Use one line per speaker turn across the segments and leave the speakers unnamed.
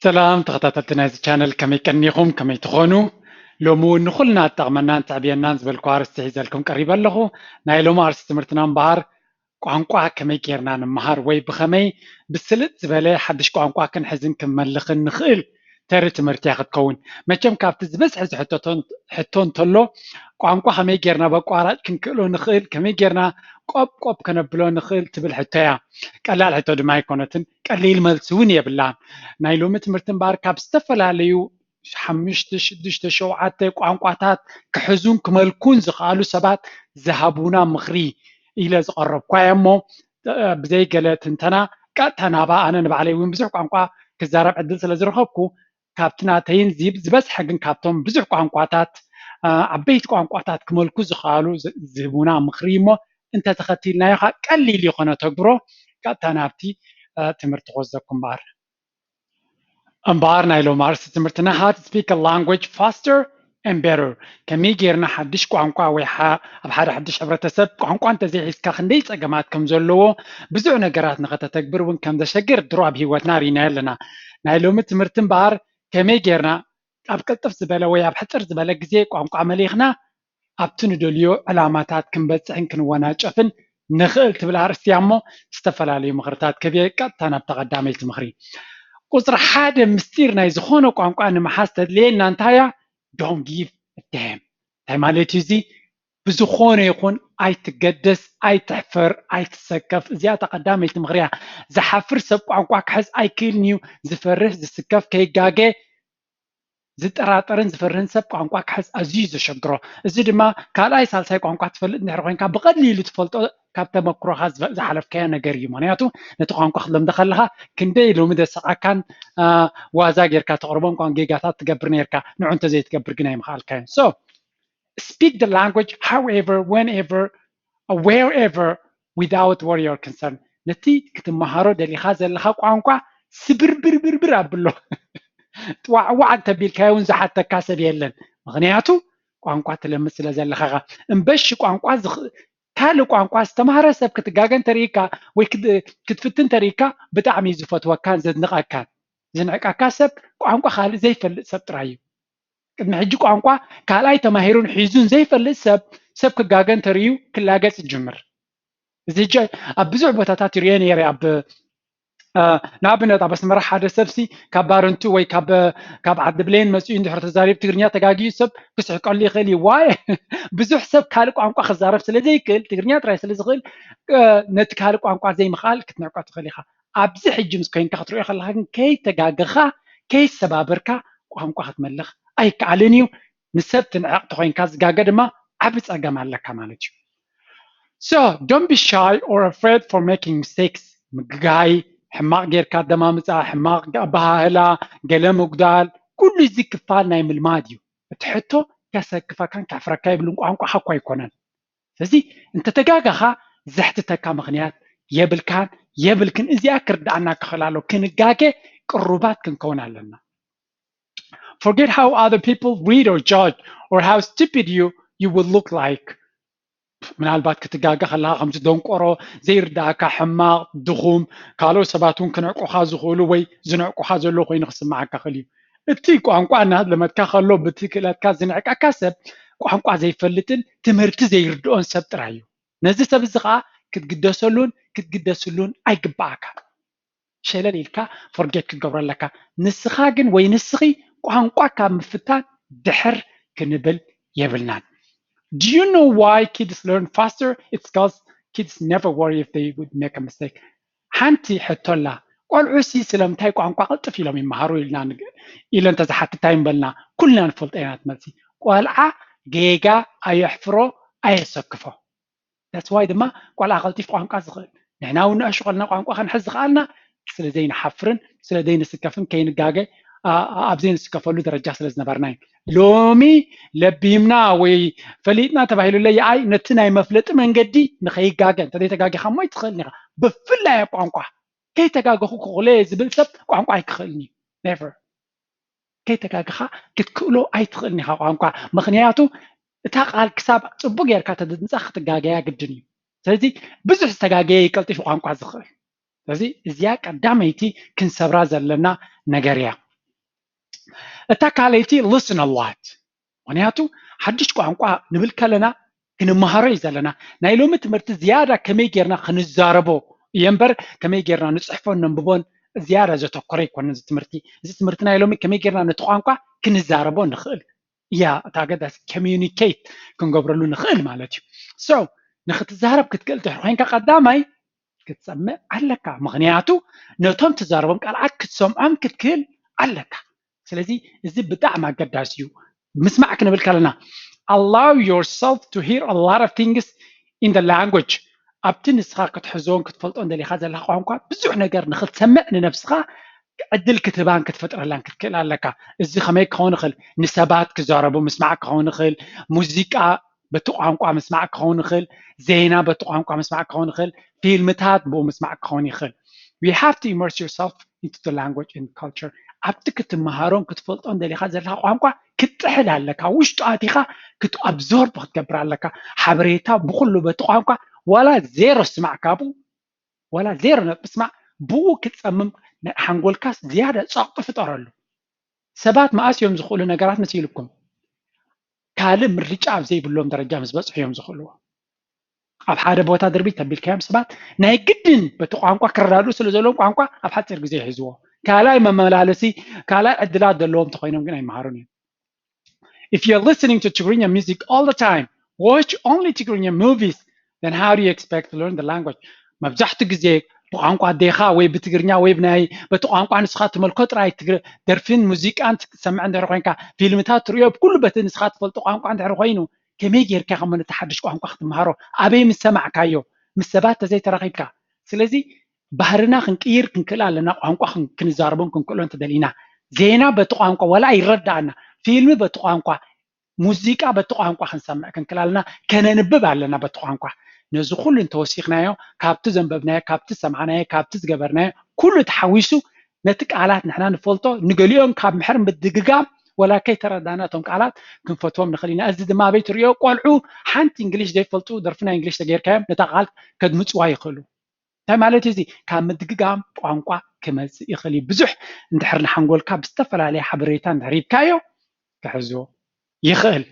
سلام تخططتنا هذا الشانل كمي كنيخم كمي تخونو لومو نخلنا تغمنا تعبينا نزبل كوارس تحيز لكم قريبا له نايلو مارس تمرتنا مبار ቋንቋ ከመይ ጌርና ንምሃር ወይ ብኸመይ ብስልጥ ዝበለ ሓድሽ ቋንቋ ክንሕዝን ክመልኽ ንኽእል ተሪ ትምህርቲ እያ ክትከውን መቸም ካብቲ ዝበዝሐ ሕቶ እንተሎ ቋንቋ ከመይ ጌርና በቋራጭ ክንክእሎ ንኽእል ከመይ ጌርና ቆብ ከነብሎ ንኽእል ትብል ሕቶ እያ ቀላል ሕቶ ድማ ኣይኮነትን ቀሊል መልሲ እውን የብላን ናይ ሎሚ ትምህርቲ እምበር ካብ ዝተፈላለዩ 5-6-7 ቋንቋታት ክሕዙን ክመልኩን ዝኽኣሉ ሰባት ዝሃቡና ምኽሪ إلى زقرب كويمو بزي قالت انتنا قطنا با انا نبعلي وين بزح قانقوا كزارب عدل سلازرخبكو كابتنا تين زبس حقن كابتون بزح قانقواتات عبيت قانقواتات كملكو زخالو زبونا مخريمو انت تختيلنا يخا قليل يخونه تغبرو قطنا بتي تمرت غزكم بار امبار نايلو مارس تمرتنا how to speak a language faster and better كمي غيرنا حدش ቋንቋ ወይ ኣብ ሓደ ሓድሽ ሕብረተሰብ ቋንቋ እንተዘይሒዝካ ክንደይ ፀገማት ከም ዘለዎ ብዙሕ ነገራት ንኸተተግብር እውን ከም ዘሸግር ድሮ ኣብ ሂወትና ሪና ኣለና ናይ ሎሚ ትምህርቲ እምበኣር ከመይ ጌርና ኣብ ቅልጥፍ ዝበለ ወይ ኣብ ሕፅር ዝበለ ግዜ ቋንቋ መሊኽና ኣብቲ ንደልዮ ዕላማታት ክንበፅሕን ክንወናጨፍን ንኽእል ትብል ኣርእስቲ እያ እሞ ዝተፈላለዩ ምኽርታት ከብየ ቀጥታ ናብ ተቐዳመይቲ ምኽሪ ቁፅሪ ሓደ ምስጢር ናይ ዝኾነ ቋንቋ ንምሓዝ ተድልየና እንታይ እያ don't give a damn እንታይ ማለት እዩ እዚ ብዝኾነ ይኹን ኣይትገደስ ኣይትሕፈር ኣይትሰከፍ እዚኣ ተቐዳመይቲ ምኽሪ እያ ዝሓፍር ሰብ ቋንቋ ክሕዝ ኣይክእልን እዩ ዝፈርህ ዝስከፍ ከይጋገ ዝጠራጠርን ዝፈርህን ሰብ ቋንቋ ክሕዝ ኣዝዩ ዘሸግሮ እዚ ድማ ካልኣይ ሳልሳይ ቋንቋ ትፈልጥ እንድሕር ኮይንካ ብቐሊሉ ትፈልጦ ካብ ተመክሮኻ ዝሓለፍካዮ ነገር እዩ ምክንያቱ ነቲ ቋንቋ ክትለምዶ ከለካ ክንደይ ሎሚ ደስዓካን ዋዛ ጌርካ ተቕርቦም ጌጋታት ትገብር ነርካ ንዑ እንተዘይትገብር ግን ኣይምኽኣልካዮን so speak the language however whenever wherever without worry or concern ነቲ ክትመሃሮ ደሊኻ ዘለኻ ቋንቋ ስብርብርብርብር ኣብሎ ዋዕዋዕ እንተቢልካዮ እውን ዝሓተካ ሰብ የለን ምክንያቱ ቋንቋ ትለምድ ስለ ዘለኻ እምበሽ ቋንቋ ካልእ ቋንቋ ዝተምሃረ ሰብ ክትጋገን ተሪእካ ወይ ክትፍትን ተሪእካ ብጣዕሚ ዝፈትወካን ዘድንቐካን ዝንዕቀካ ሰብ ቋንቋ ካልእ ዘይፈልጥ ሰብ ጥራይ እዩ ቅድሚ ሕጂ ቋንቋ ካልኣይ ተማሂሩን ሒዙን ዘይፈልጥ ሰብ ክጋገን ተርእዩ ክላገፅ ይጅምር እዚ ኣብ ብዙሕ ቦታታት ይርአ ነይረ ኣብ ንኣብነት ኣብ ኣስመራ ሓደ ሰብሲ ካብ ባረንቱ ወይ ካብ ዓዲ ብሌን መፅኡ እንድሕር ተዛሪብ ትግርኛ ተጋጊዩ ሰብ ክስሕቀሉ ይኽእል እዩ ዋይ ብዙሕ ሰብ ካልእ ቋንቋ ክዛረብ ስለዘይክእል ትግርኛ ጥራይ ስለዝኽእል ነቲ ካልእ ቋንቋ ዘይምኽኣል ክትንዕቆ ትኽእል ኢኻ ኣብዚ ሕጂ ምስ ኮይንካ ክትሪኦ ከለካ ግን ከይተጋገኻ ከይሰባበርካ ቋንቋ ክትመልኽ ኣይከኣልን እዩ ንሰብ ትንዕቕ ተኮይንካ ዝጋገ ድማ ዓብ ፀገም ኣለካ ማለት እዩ so don't be shy or afraid for making mistakes ምግጋይ ሕማቕ ጌርካ ደማምፃ ሕማቕ ኣባህላ ገለ ምጉዳል ኩሉ እዚ ክፋል ናይ ምልማድ እዩ እቲ ሕቶ ከሰክፈካን ካፍረካ ይብልን ቋንቋ እኳ ኣይኮነን ስለዚ እንተተጋጋኻ ዘሕትተካ ምክንያት የብልክን እዚኣ ክርዳእና ክኽእል ኣሎ ክንጋገ ቅሩባት ክንከውን ኣለና forget how other people read or judge or how stupid you will look like ምናልባት ክትጋጋ ከለካ ከምዚ ደንቆሮ ዘይርዳእካ ሕማቕ ድኹም ካልኦት ሰባት እውን ክነዕቁኻ ዝኽእሉ ወይ ዝነዕቁኻ ዘሎ ኮይኑ ክስማዓካ ክእል እዩ እቲ ቋንቋ እናለመድካ ከሎ በቲ ክእለትካ ዝንዕቀካ ሰብ ቋንቋ ዘይፈልጥን ትምህርቲ ዘይርድኦን ሰብ ጥራይ እዩ ነዚ ሰብ እዚ ከዓ ክትግደሰሉን ኣይግባእካ ሸለል ኢልካ ፎርጌት ክትገብሮ ኣለካ ንስኻ ግን ወይ ንስኺ ቋንቋ ካብ ምፍታን ድሕር ክንብል የብልናን Do you know why kids learn faster? It's because kids never worry if they would make a mistake. حنتي حتلا قلعوسي سلامتاي ቋንቋ ቅልጥፍ ኢሎም ይመሃሩ ኢለ እንተዝሓትታ ይንበልና ኩልና ንፈልጦ ኢና ትመልሲ ቆልዓ ጌጋ ኣየሕፍሮ ኣየሰክፎ that's why ድማ ቆልዓ ቀልጢፍ ቋንቋ ዝኽእል ንሕና እውን ንእሹ ቀልና ቋንቋ ክንሕዝ ዝኽኣልና ስለዘይንሓፍርን ስለዘይንስከፍን ከይንጋገ ኣብዘይ ንስከፈሉ ደረጃ ስለ ዝነበርና እዩ ሎሚ ለቢምና ወይ ፈሊጥና ተባሂሉለይ ኣይ ነቲ ናይ መፍለጢ መንገዲ ንኸይጋገ እንተዘይተጋጊኻ ሞ ይትኽእልኒ ኢኻ ብፍላይ ኣብ ቋንቋ ከይተጋገኹ ክኽእለ ዝብል ሰብ ቋንቋ ኣይክኽእልኒ never ከይተጋግኻ ክትክእሎ ኣይትኽእልኒ ኢኻ ቋንቋ ምክንያቱ እታ ቃል ክሳብ ፅቡቅ ጌርካ ተድምፃ ክትጋገያ ግድን እዩ ስለዚ ብዙሕ ዝተጋገየ ይቀልጢፍ ቋንቋ ዝኽእል ስለዚ እዚኣ ቀዳመይቲ ክንሰብራ ዘለና ነገር እያ እታ ካልይቲ listen a lot ምክንያቱ ሓድሽ ቋንቋ ንብል ከለና ክንመሃሮ እዩ ዘለና ናይ ሎሚ ትምህርቲ ዝያዳ ከመይ ጌርና ክንዛረቦ እየ እምበር ከመይ ጌርና ንፅሕፎን ነንብቦን ዝያዳ ዘተኮረ ይኮነን እዚ ትምህርቲ ናይ ሎሚ ከመይ ጌርና ነቲ ቋንቋ ክንዛረቦ ንኽእል እያ እታ ገዳስ ኮሚዩኒኬት ክንገብረሉ ንኽእል ማለት እዩ ሶ ንኽትዛረብ ክትክእል ድሕሪ ኮንካ ቀዳማይ ክትሰምዕ ኣለካ ምክንያቱ ነቶም ትዛረቦም ቃልዓት ክትሰምዖም ክትክእል ኣለካ ስለዚ እዚ ብጣዕሚ ኣገዳሲ እዩ ምስማዕ ክንብል ከለና allow yourself to hear a lot of things in the language ኣብቲ ንስኻ ክትሕዞን ክትፈልጦን ደሊኻ ዘለካ ቋንቋ ብዙሕ ነገር ንክትሰምዕ ንነብስኻ ዕድል ክትባን ክትፈጥረላን ክትክእል ኣለካ እዚ ከመይ ክኸውን ይኽእል ንሰባት ክዛረቡ ምስማዕ ክኸውን ይኽእል ሙዚቃ በቲ ቋንቋ ምስማዕ ክኸውን ይኽእል ዜና በቲ ቋንቋ ምስማዕ ክኸውን ይኽእል ፊልምታት ብኡ ምስማዕ ክኸውን ይኽእል you have to immerse yourself into the language and culture ኣብቲ ክትመሃሮን ክትፈልጦን ደሊኻ ዘለካ ቋንቋ ክትጥሕል ኣለካ ውሽጡ ኣቲኻ ክትኣብዞርብ ክትገብር ኣለካ ሓበሬታ ብኩሉ በቲ ቋንቋ ዋላ ዜሮ ስማዕካ ብኡ ዋላ ዜሮ ነጥቢ ስማዕ ብኡ ክትፀምም ሓንጎልካስ ዝያዳ ፀቕጢ ፍጠረሉ ሰባት መኣስ እዮም ዝኽእሉ ነገራት መሲልኩም ካልእ ምርጫ ኣብ ዘይብሎም ደረጃ ምስ በፅሑ እዮም ዝኽእልዎ ኣብ ሓደ ቦታ ድርቢት ተቢልካዮም ሰባት ናይ ግድን በቲ ቋንቋ ክረዳድኡ ስለ ዘለዎም ቋንቋ ኣብ ሓፂር ግዜ ይሕዝዎ ካልኣይ መመላለሲ ካልኣይ ዕድላት ዘለዎም ተኮይኖም ግን ኣይመሃሩን እዮም if you're listening to Tigrinya music all the time watch only Tigrinya movies then how do you expect to learn the language መብዛሕትኡ ግዜ ብቋንቋ ዴኻ ወይ ብትግርኛ ወይ ብናይ በቲ ቋንቋ ንስኻ ትመልከቶ ጥራይ ደርፊን ሙዚቃን ትሰምዕ እንድሕር ኮንካ ፊልምታት ትሪኦ ብኩሉ በቲ ንስኻ ትፈልጦ ቋንቋ እንድሕር ኮይኑ ከመይ ጌርካ ከም ነቲ ሓድሽ ቋንቋ ክትመሃሮ ኣበይ ምስ ሰማዕካዮ ምስ ሰባት ተዘይተራኺብካ ስለዚ ባህርና ክንቅይር ክንክእል ኣለና ቋንቋ ክንዛረቦን ክንክእሎን ተደሊና ዜና በቲ ቋንቋ ወላ ይረዳእና ፊልሚ በቲ ቋንቋ ሙዚቃ በቲ ቋንቋ ክንሰምዕ ክንክእል ኣለና ከነንብብ ኣለና በቲ ቋንቋ ነዚ ኩሉ እንተወሲኽናዮ ካብቲ ዘንበብናዮ ካብቲ ሰምዓናዮ ካብቲ ዝገበርናዮ ኩሉ ተሓዊሱ ነቲ ቃላት ንሕና ንፈልጦ ንገሊኦም ካብ ምሕር ምድግጋም ወላ ከይተረዳእና እቶም ቃላት ክንፈትዎም ንኽእል ኢና እዚ ድማ ኣበይ ትሪኦ ቆልዑ ሓንቲ እንግሊሽ ዘይፈልጡ ደርፊ ናይ እንግሊሽ ተገይርካዮም ነታ ቃል ከድምፅዋ ይኽእሉ እንታይ ማለት እዚ ካብ ምድግጋም ቋንቋ ክመፅእ ይኽእል እዩ ብዙሕ እንድሕር ንሓንጎልካ ብዝተፈላለየ ሓበሬታ እንድሕር ሂብካዮ ክሕዝዎ ይኽእል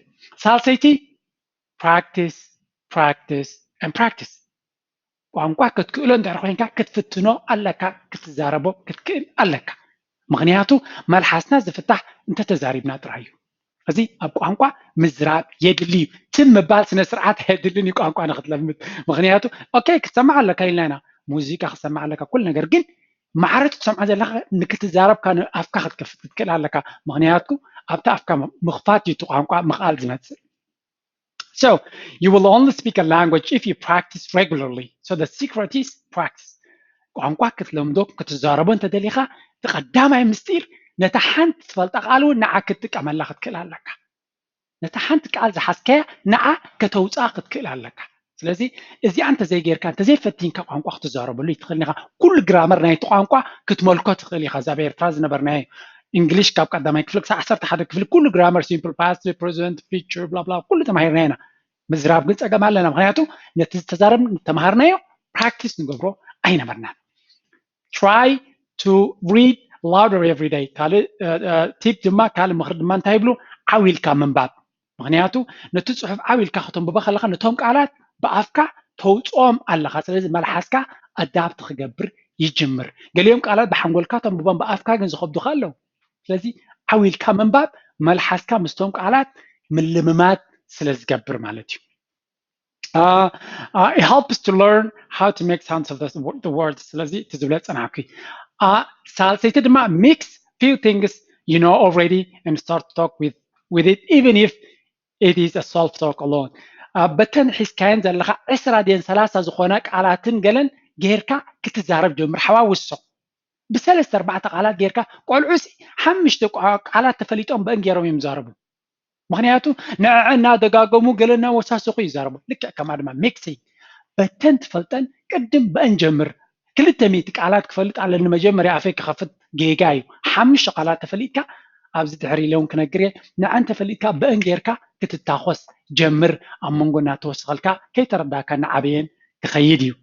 ሳልሰይቲ practice practice and practice ቋንቋ ክትክእሎ እንድሕር ኮንካ ክትፍትኖ ኣለካ ክትዛረቦ ክትክእል ኣለካ ምክንያቱ መልሓስና ዝፍታሕ እንተተዛሪብና ጥራይ እዩ እዚ ኣብ ቋንቋ ምዝራብ የድሊ እዩ ትም ምባል ስነ ስርዓት የድልን እዩ ቋንቋ ንክትለምድ ምክንያቱ ኦኬ ክትሰማዕ ኣለካ ኢልና ኢና ሙዚቃ ክትሰማዕ ኣለካ ኩሉ ነገር ግን ማዕረ ትሰምዖ ዘለካ ንክትዛረብካ ኣፍካ ክትከፍት ክትክእል ኣለካ ምክንያቱ ኣብቲ ኣፍካ ምኽፋት እዩ እቲ ቋንቋ ምኽኣል ዝመፅእ So you will only speak a language if you practice regularly. So the secret is practice. ቋንቋ ክትለምዶ ክትዛረቦ እንተደሊኻ ተቐዳማይ ምስጢር ነታ ሓንቲ ትፈልጣ ቃል እውን ንዓ ክትጥቀመላ ክትክእል ኣለካ ነታ ሓንቲ ቃል ዝሓዝከያ ንዓ ከተውፃ ክትክእል ኣለካ ስለዚ እዚኣ እንተዘይጌርካ እንተዘይፈቲንካ ቋንቋ ክትዛረበሉ ይትኽእል ኢኻ ኩሉ ግራመር ናይቲ ቋንቋ ክትመልኮ ትኽእል ኢኻ እዛ ብኤርትራ ዝነበርናዮ እንግሊሽ ካብ ቀዳማይ ክፍሊ ክሳብ 11 ክፍሊ ኩሉ ግራመር ሲምፕል ፓስት ፕሬዘንት ፊቸር ብላ ብላ ኩሉ ተማሂርና ኢና ምዝራብ ግን ፀገም ኣለና ምክንያቱ ነቲ ዝተዛረብ ተማሃርናዮ ፕራክቲስ ንገብሮ ኣይነበርናን try to read louder every day ካልእ ቲፕ ድማ ካልእ ምክሪ ድማ እንታይ ይብሉ ዓዊልካ ምንባብ ምክንያቱ ነቲ ፅሑፍ ዓዊልካ ከተንብቦ ከለካ ነቶም ቃላት ብኣፍካ ተውፅኦም ኣለካ ስለዚ መልሓስካ ኣዳፕት ክገብር ይጅምር ገሊኦም ቃላት ብሓንጎልካ ተንብቦም ብኣፍካ ግን ዝከብዱካ ኣለዉ ስለዚ ዓዊልካ ምንባብ መልሓስካ ምስቶም ቃላት ምልምማድ ስለ ዝገብር ማለት እዩ it helps to learn how to make sounds of the words ስለዚ ትዝብለ ፀናዕኩ ሳልሰይቲ ድማ mix few things you know already and start to talk with it even if it is a self talk alone በተን ሒዝካየን ዘለካ 20-30 ዝኾነ ቃላትን ገለን ጌርካ ክትዛረብ ጀምር ሓዋውሶ ብሰለስተ ኣርባዕተ ቃላት ጌርካ ቆልዑሲ 5 ቃላት ተፈሊጦም በእን ጌሮም እዮም ይዛረቡ ምክንያቱ ንዕና ደጋገሙ ገለና ወሳስኹ ይዛረቡ ልክዕ ከማ ድማ ሚክሲንግ በተን ትፈልጠን ቅድም በእን ጀምር 200 ቃላት ክፈልጥ ኣለኒ መጀመርያ ኣፈይ ክኸፍት ጌጋ እዩ 5 ቃላት ተፈሊጥካ ኣብዚ ድሕሪ ኢሎም ክነግር ንዓን ተፈሊጥካ በእን ጌርካ ክትታኾስ ጀምር ኣብ መንጎ እናተወስኸልካ ከይተረዳእካ ንዓበየን ክኸይድ እዩ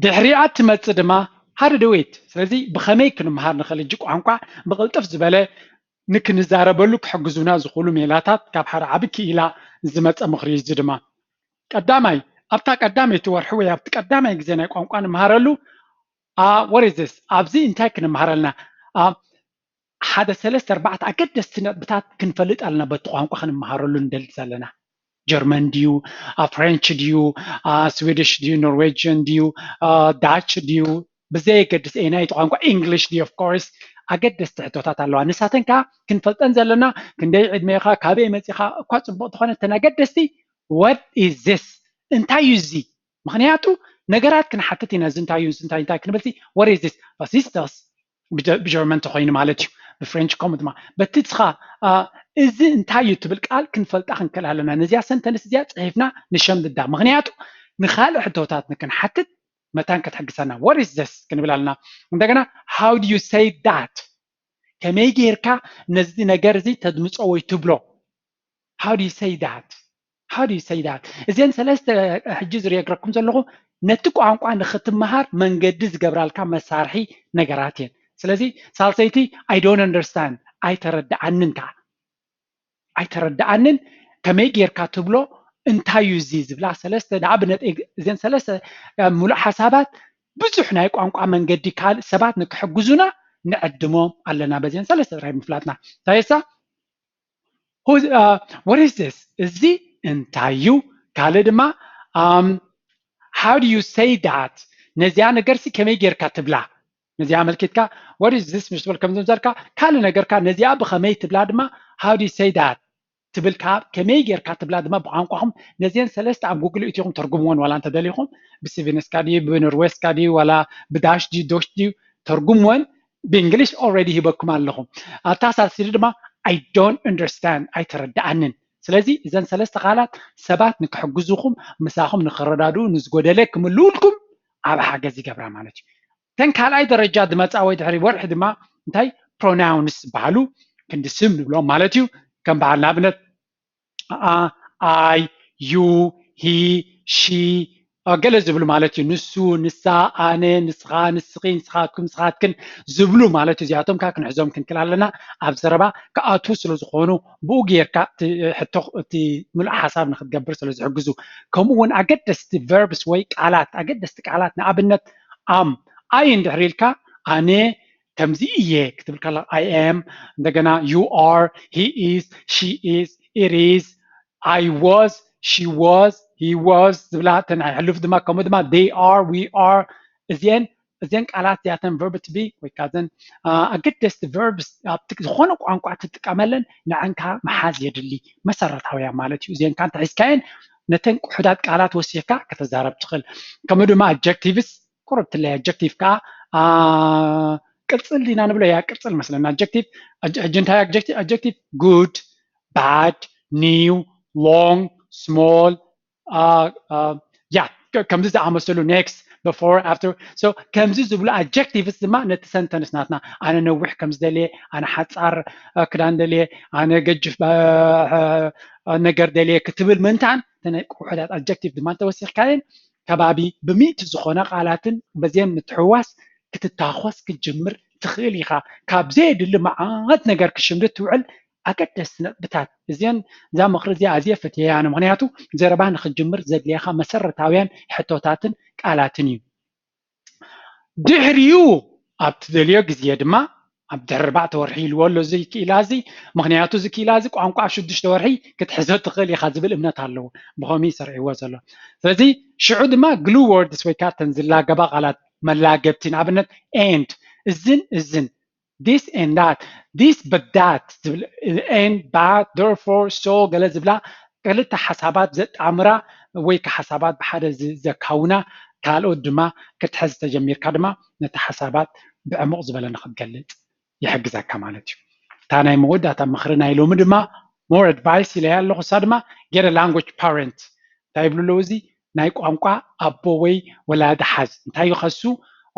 ድሕሪኣ ትመፅእ ድማ how to do it ስለዚህ ብኸመይ ክንመሃር ንኽእል እጂ ቋንቋ ብቕልጥፍ ዝበለ ንክንዛረበሉ ክሕግዙና ዝኽእሉ ሜላታት ካብ ሓደ ዓቢ ክኢላ ዝመፀ ምኽሪ እዚ ድማ ቀዳማይ ኣብታ ቀዳመይቲ ወርሒ ወይ ኣብቲ ቀዳማይ ግዜ ናይ ቋንቋ ንምሃረሉ what is this ኣብዚ እንታይ ክንመሃር ኣለና ሓደ 3-4 ኣገደስቲ ነጥብታት ክንፈልጥ ኣለና በቲ ቋንቋ ክንመሃረሉ ንደሊ ዘለና ጀርመን ድዩ ፍሬንች ድዩ ስዊዲሽ ድዩ ኖርዌጅን ድዩ ዳች ድዩ ብዘይ ገድስ ናይቲ ቋንቋ እንግሊሽ ድዩ ኦፍ ኮርስ ኣገደስቲ ሕቶታት ኣለዋ ንሳተን ከዓ ክንፈልጠን ዘለና ክንደይ ዕድመ ኢኻ ካበይ መፂኻ እኳ ፅቡቅ ተኾነ እተን ኣገደስቲ what is this እንታይ እዩ እዚ ምክንያቱ ነገራት ክንሓትት ኢና እዚ እንታይ እዩ እንታይ ክንብል what is this ፋሲስተስ ብጀርመን ተኮይኑ ማለት እዩ ብፍሬንች ከምኡ ድማ በቲ ንስኻ እዚ እንታይ እዩ ትብል ቃል ክንፈልጣ ክንክእል ኣለና ነዚያ ሰንተንስ እዚኣ ፅሒፍና ንሸምድዳ ምክንያቱ ንካልእ ሕቶታት ንክንሓትት መታን ክትሕግሰና what is this ክንብል ኣለና እንደገና how do you say that ከመይ ጌርካ ነዚ ነገር እዚ ተድምፆ ወይ ትብሎ how do you say that እዚን ሰለስተ ሕጂ ዝርየግረኩም ዘለኹ ነቲ ቋንቋ ንኽትመሃር መንገዲ ዝገብራልካ መሳርሒ ነገራት እየን ስለዚ ሳልሰይቲ I don't understand ኣይተረድኣንን ከመይ ጌርካ ትብሎ እንታይ እዩ እዚ ዝብላ ሰለስተ ንኣብነት እዚን ሰለስተ ሙሉእ ሓሳባት ብዙሕ ናይ ቋንቋ መንገዲ ካልእ ሰባት ንክሕግዙና ንዕድሞም ኣለና በዚን ሰለስተ ጥራይ ምፍላጥና ታይሳ what is this እዚ እንታይ እዩ ካልእ ድማ how do you say that ነዚያ ነገርሲ ከመይ ጌርካ ትብላ ነዚያ መልክትካ what is this ምሽ ትብል ከም ዘምዘርካ ካልእ ነገርካ ነዚያ ብኸመይ ትብላ ድማ how do you say that ትብልካ ከመይ ጌርካ ትብላ ድማ ብቋንቋኹም ነዚአን ሰለስተ ኣብ ጉግል እትይኹም ተርጉምዎን ዋላ እንተደሊኹም ብሲቪንስካ ድዩ ብኖርዌስካ ድዩ ዋላ ብዳሽ ድዩ ዶሽ ድዩ ተርጉምዎን ብእንግሊሽ ኦልሬዲ ሂበኩም ኣለኹም ኣታ ሳልሲቲ ድማ I don't understand ኣይተረድኣንን ስለዚ እዘን ሰለስተ ቃላት ሰባት ንክሕግዙኹም ምሳኹም ንክረዳድኡ ንዝጎደለ ክምልኡልኩም ኣብ ሓገዝ ይገብራ ማለት እዩ ተን ካልኣይ ደረጃ ድመፃ ወይ ድሕሪ ወርሒ ድማ እንታይ ፕሮናውንስ ዝበሃሉ ክንዲ ስም ንብሎም ማለት እዩ ከም በዓል ንኣብነት I you he she ገለ ዝብሉ ማለት እዩ ንሱ ንሳ ኣነ ንስኻ ንስኺ ንስኻትኩም ንስኻትክን ዝብሉ ማለት እዩ እዚኣቶም ከዓ ክንሕዞም ክንክእል ኣለና ኣብ ዘረባ ክኣትዉ ስለ ዝኾኑ ብኡ ጌርካ እቲ ሙሉእ ሓሳብ ንክትገብር ስለ ዝሕግዙ ከምኡ እውን ኣገደስቲ ቨርብስ ወይ ቃላት ኣገደስቲ ቃላት ንኣብነት ኣይ እንድሕር ኢልካ ኣነ ከምዚ እየ ክትብል ከለካ I am እንደገና you are he is she is it is I was she was he was ዝብላ ተን ሕልፍ ድማ ከምኡ ድማ they are we are እዚአን ቃላት እዚኣተን verb to be ወይ ከዓ ዘን ኣገደስቲ verbs ዝኾነ ቋንቋ ትጥቀመለን ንዓንካ መሓዝ የድሊ መሰረታውያ ማለት እዩ እዚአን ካንተ ሒዝካየን ነተን ቁሑዳት ቃላት ወሲኽካ ከተዛረብ ትኽእል ከምኡ ድማ adjectives ቁርብትለይ adjective ከዓ ቅፅል ኢና ንብሎ ያ ቅፅል መስለና እንታይ adjective good bad new long small ከምዚ ዝኣመሰሉ next before after so ከምዚ ዝብሉ adjectives ድማ ነቲ ሰንተንስ ናትና ኣነ ነዊሕ ከም ዝደልየ ኣነ ሓፃር ክዳን ደልየ ኣነ ገጅፍ ነገር ደልየ ክትብል ምንታን ተናይ ቁሑዳት adjective ድማ ተወሲኽካየን ከባቢ ብሚእቲ ዝኾነ ቃላትን በዚአን ምትሕዋስ ክትታኾስ ክትጅምር ትኽእል ኢኻ ካብዘ የድሊ መዓት ነገር ክሽምድድ ትውዕል ኣገደስቲ ነጥብታት እዚአን እዛ ምኽሪ እዚኣ ኣዝየ ፈትየያ ምክንያቱ ዘረባ ንክትጅምር ዘድልየካ መሰረታውያን ሕቶታትን ቃላትን እዩ ድሕሪኡ ኣብ ትደልዮ ግዜ ድማ ኣብ ድሕሪ 4 ወርሒ ኢልዎ ኣሎ እዚ ክኢላ እዚ ምክንያቱ እዚ ክኢላ እዚ ቋንቋ ኣብ 6 ወርሒ ክትሕዞ ትኽእል ኢኻ ዝብል እምነት ኣለዎ ብኸመይ ይሰርዕዎ ዘሎ ስለዚ ሽዑ ድማ glue words ወይ ከዓ ተን ዝላገባ ቃላት መላገብቲ ንኣብነት and እዝን this and that this but that and but therefore so ገለ ዝብላ ክልተ ሓሳባት ዘጣምራ ወይ ከዓ ሓሳባት ብሓደ ዘካውና ካልኦት ድማ ክትሕዝ ተጀሚርካ ድማ ነቲ ሓሳባት ብዕሙቕ ዝበለ ንክትገልፅ ይሕግዘካ ማለት እዩ እታ ናይ መወዳእታ ምኽሪ ናይ ሎሚ ድማ more advice ኢለ ኣለኹ እሳ ድማ get a language parent እንታይ ይብሉ ኣለዉ እዚ ናይ ቋንቋ ኣቦ ወይ ወላዲ ሓዝ እንታይ እዩ ከሱ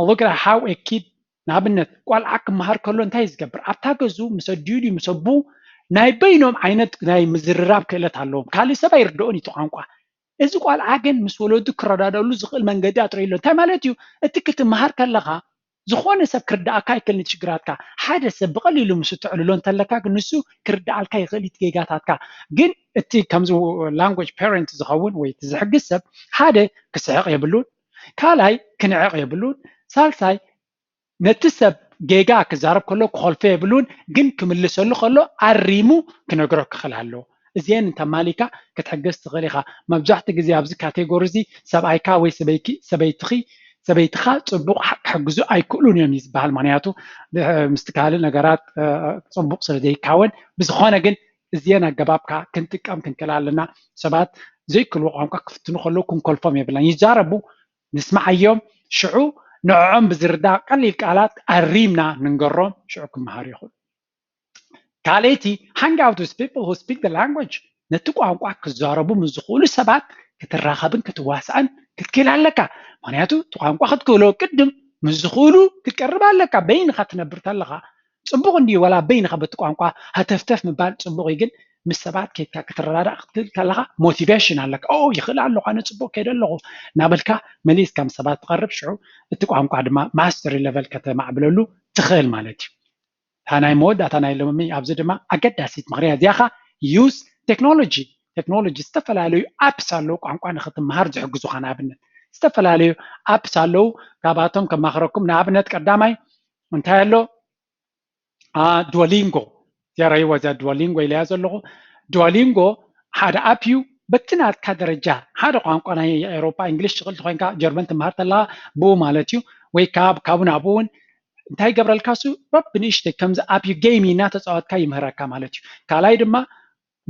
look at how a kid ንኣብነት ቆልዓ ክመሃር ከሎ እንታይ ዝገብር ኣብታ ገዙ ምስ ኣድዩ ድዩ ምስ ኣቦ ናይ በይኖም ዓይነት ናይ ምዝርራብ ክእለት ኣለዎም ካልእ ሰብ ኣይርድኦን እቲ ቋንቋ እዚ ቆልዓ ግን ምስ ወለዱ ክረዳደሉ ዝኽእል መንገዲ ኣጥርዩ ኣሎ እንታይ ማለት እዩ እቲ ክትመሃር ከለኻ ዝኾነ ሰብ ክርዳእካ ይክእል ችግራትካ ሓደ ሰብ ብቐሊሉ ምስ ትዕልሎ እንተለካ ንሱ ክርዳእልካ ይኽእል ጌጋታትካ ግን እቲ ከምዚ ላንጉጅ ፓረንት ዝኸውን ወይ ዝሕግዝ ሰብ ሓደ ክስሕቕ የብሉን ካልኣይ ክንዕቕ የብሉን ሳልሳይ ነቲ ሰብ ጌጋ ክዛረብ ከሎ ክኸልፎ የብሉን ግን ክምልሰሉ ከሎ ኣሪሙ ክነግሮ ክኽእል ኣለዎ እዚአን እንተማሊካ ክትሕገዝ ትኽእል ኢኻ መብዛሕትኡ ግዜ ኣብዚ ካቴጎሪ እዚ ሰብኣይካ ወይ ሰበይትኻ ፅቡቅ ክሕግዙ ኣይክእሉን እዮም እዩ ዝበሃል ምክንያቱ ምስቲ ካልእ ነገራት ፅቡቅ ስለ ዘይካወን ብዝኾነ ግን እዚአን ኣገባብካ ክንጥቀም ክንክእል ኣለና ሰባት ዘይክልዎ ቋንቋ ክፍትኑ ከለዉ ክንከልፎም የብልና ይዛረቡ ንስማዓዮም ሽዑ ንዕዖም ብዝርዳእ ቀሊል ቃላት ኣሪምና ንንገሮም ሽዑ ክመሃሩ ይኽእሉ ካልአይቲ hang out with people who speak the language ነቲ ቋንቋ ክዛረቡ ምስ ዝኽእሉ ሰባት ክትራኸብን ክትዋስአን ክትክእል ኣለካ ምክንያቱ እቲ ቋንቋ ክትክእሎ ቅድም ምስ ዝኽእሉ ክትቀርብ ኣለካ በይንኻ ትነብር ተለኻ ፅቡቅ እንድዩ ወላ በይንኻ በቲ ቋንቋ ሃተፍተፍ ምባል ፅቡቅ እዩ ግን ምስ ሰባት ከይድካ ክትረዳዳእ ክትክእል ከለኻ ሞቲቬሽን ኣለካ ይኽእል ኣለኹ ኣነ ፅቡቅ ከይደ ኣለኹ እናበልካ መሊስካ ምስ ሰባት ትቐርብ ሽዑ እቲ ቋንቋ ድማ ማስተሪ ሌቨል ከተማዕብለሉ ትኽእል ማለት እዩ እታ ናይ መወዳእታ ናይ ሎሚ ኣብዚ ድማ ኣገዳሲት ምክንያት እዚኣኻ ዩዝ ቴክኖሎጂ ዝተፈላለዩ ኣፕስ ኣለዉ ቋንቋ ንክትመሃር ዝሕግዙኻ ንኣብነት ዝተፈላለዩ ኣፕስ ኣለዉ ካብኣቶም ከማኽረኩም ንኣብነት ቀዳማይ እንታይ ኣሎ ዱኦሊንጎ ዘረይዎ እዛ ዱኦሊንጎ ኢለያ ዘለኹ ዱኦሊንጎ ሓደ ኣፕ እዩ በቲ ናትካ ደረጃ ሓደ ቋንቋ ናይ ኤሮፓ እንግሊሽ ትኽእል ኮይንካ ጀርመን ትመሃር ተለኻ ብኡ ማለት እዩ ወይ ካብኡ ናብኡ እውን እንታይ ገብረልካ ሱ ብንእሽተይ ከምዚ ኣፕ እዩ ጌም እናተፃወትካ ይምህረካ ማለት እዩ ካልኣይ ድማ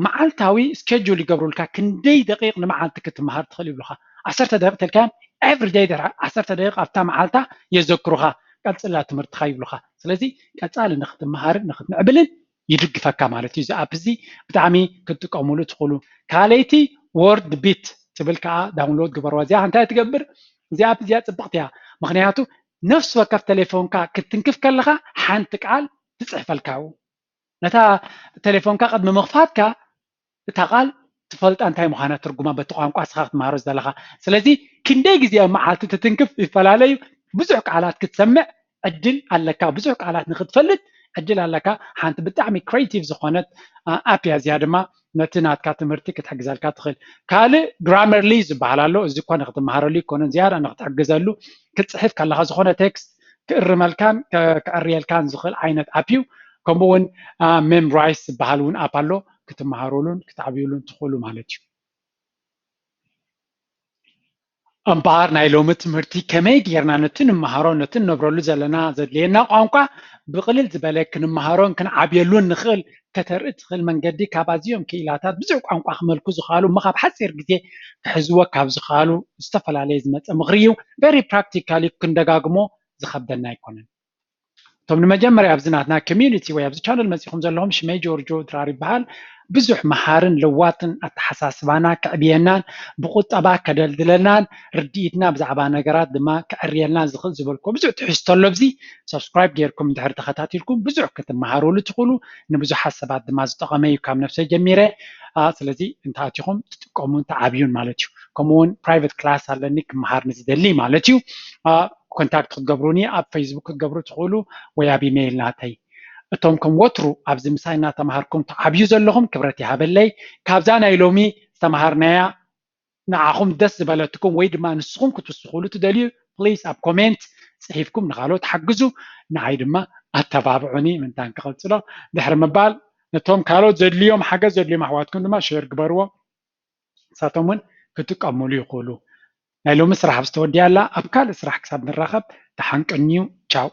መዓልታዊ ስኬጁል ይገብሩልካ ክንደይ ደቂቕ ንመዓልቲ ክትመሃር ትኽእል ይብሉካ 10 ደቂቕ ተልካዮም ኤቭሪዴይ 10 ደቂቕ ኣብታ መዓልታ የዘክሩኻ ቀፅላ ትምህርትካ ይብሉካ ስለዚ ቀፃሊ ንክትመሃርን ንክትምዕብልን ይድግፈካ ማለት እዩ እዚ ኣፕ እዚ ብጣዕሚ ክትጥቀምሉ ትኽእሉ ካልአይቲ ወርድ ቢት ትብል ከዓ ዳውንሎድ ግበርዋ እዚኣ እንታይ ትገብር እዚኣ ኣፕ እዚኣ ፅብቕቲ እያ ምክንያቱ ነፍሲ ወከፍ ቴሌፎንካ ክትንክፍ ከለኻ ሓንቲ ቃል ትፅሕፈልካ ነታ ቴሌፎንካ ቅድሚ ምኽፋትካ እታ ቃል ትፈልጣ እንታይ ምዃና ትርጉማ በቲ ቋንቋ ስኻ ክትመሃሮ ዘለኻ ስለዚ ክንደይ ግዜ ኣብ መዓልቲ ትትንክፍ ይፈላለዩ ብዙሕ ቃላት ክትሰምዕ ዕድል ኣለካ ብዙሕ ቃላት ንክትፈልጥ ዕድል ኣለካ ሓንቲ ብጣዕሚ ክሬቲቭ ዝኾነት ኣፕ እያ እዚኣ ድማ ነቲ ናትካ ትምህርቲ ክትሕግዘልካ ትኽእል ካልእ ግራመርሊ ዝበሃል ኣሎ እዚ እኳ ንክትመሃረሉ ይኮነን ዝያዳ ንክትሕግዘሉ ክትፅሕፍ ከለካ ዝኾነ ቴክስት ክእርመልካን ክዕርየልካን ዝኽእል ዓይነት ኣፕ እዩ ከምኡ እውን ሜምራይስ ዝበሃል እውን ኣፕ ኣሎ ክትመሃሩሉን ክትዓብዩሉን ትኽእሉ ማለት እዩ እምበኣር ናይ ሎሚ ትምህርቲ ከመይ ጌርና ነቲ ንመሃሮ ነቲ ነብረሉ ዘለና ዘድልየና ቋንቋ ብቅልል ዝበለ ክንመሃሮን ክንዓብየሉን ንኽእል ከተርኢ ትኽእል መንገዲ ካብ ኣዝዮም ክኢላታት ብዙሕ ቋንቋ ክመልኩ ዝኽኣሉ እሞ ካብ ሓፂር ግዜ ክሕዝዎ ካብ ዝኽኣሉ ዝተፈላለየ ዝመፀ ምኽሪ እዩ ቨሪ ፕራክቲካሊ ክንደጋግሞ ዝከብደና ኣይኮነን እቶም ንመጀመርያ ኣብዚ ናትና ኮሚዩኒቲ ወይ ኣብዚ ቻነል መፂኹም ዘለኹም ሽመይ ጆርጆ ድራር ይበሃል ብዙሕ መሃርን ልዋጥን ኣተሓሳስባና ክዕብየናን ብቁጠባ ከደልድለናን ርድኢትና ብዛዕባ ነገራት ድማ ክዕርየልና ዝኽእል ዝበልኮ ብዙሕ ትሕዝቶ ኣሎ ኣብዚ ሰብስክራይብ ጌርኩም እንድሕር ተኸታቲልኩም ብዙሕ ክትመሃሩሉ ትኽእሉ ንብዙሓት ሰባት ድማ ዝጠቐመ እዩ ካብ ነፍሰይ ጀሚረ ስለዚ እንተኣቲኹም ትጥቀሙን ተዓብዩን ማለት እዩ ከምኡውን ፕራይቬት ክላስ ኣለኒ ክመሃር ንዝደሊ ማለት እዩ ኮንታክት ክትገብሩኒ ኣብ ፌስቡክ ክትገብሩ ትኽእሉ ወይ ኣብ ኢሜይል ናተይ እቶም ከም ወትሩ ኣብዚ ምሳይ እናተምሃርኩም ተዓብዩ ዘለኹም ክብረት ይሃበለይ ካብዛ ናይ ሎሚ ዝተምሃርናያ ንዓኹም ደስ ዝበለትኩም ወይ ድማ ንስኹም ክትውስኽሉ ትደልዩ ፕሊዝ ኣብ ኮሜንት ፅሒፍኩም ንካልኦት ሓግዙ ንዓይ ድማ ኣተባብዑኒ ምንታን ክቐፅሎ ድሕሪ ምባል ነቶም ካልኦት ዘድልዮም ሓገዝ ዘድልዮም ኣሕዋትኩም ድማ ሸር ግበርዎ ንሳቶም እውን ክጥቀምሉ ይኽእሉ ናይ ሎሚ ስራሕ ዝተወዲያ ኣላ ኣብ ካልእ ስራሕ ክሳብ ንራኸብ ተሓንቀኒዩ ቻው